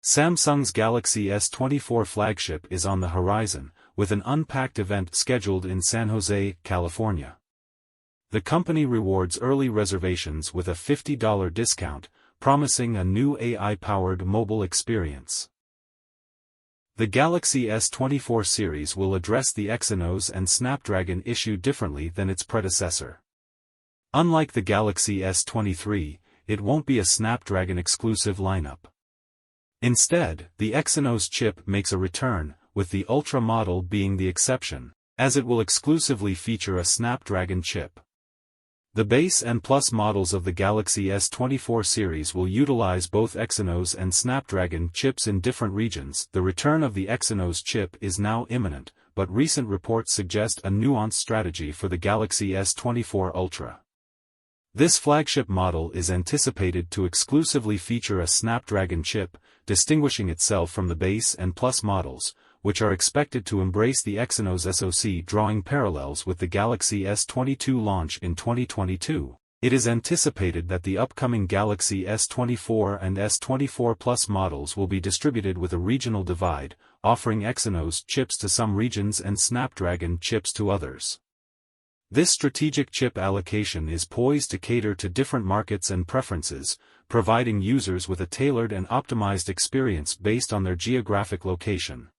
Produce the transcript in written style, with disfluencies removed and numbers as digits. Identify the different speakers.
Speaker 1: Samsung's Galaxy S24 flagship is on the horizon, with an unpacked event scheduled in San Jose, California. The company rewards early reservations with a $50 discount, promising a new AI-powered mobile experience. The Galaxy S24 series will address the Exynos and Snapdragon issue differently than its predecessor. Unlike the Galaxy S23, it won't be a Snapdragon-exclusive lineup. Instead, the Exynos chip makes a return, with the Ultra model being the exception, as it will exclusively feature a Snapdragon chip. The base and Plus models of the Galaxy S24 series will utilize both Exynos and Snapdragon chips in different regions. The return of the Exynos chip is now imminent, but recent reports suggest a nuanced strategy for the Galaxy S24 Ultra. This flagship model is anticipated to exclusively feature a Snapdragon chip, distinguishing itself from the base and Plus models, which are expected to embrace the Exynos SoC, drawing parallels with the Galaxy S22 launch in 2022. It is anticipated that the upcoming Galaxy S24 and S24 Plus models will be distributed with a regional divide, offering Exynos chips to some regions and Snapdragon chips to others. This strategic chip allocation is poised to cater to different markets and preferences, providing users with a tailored and optimized experience based on their geographic location.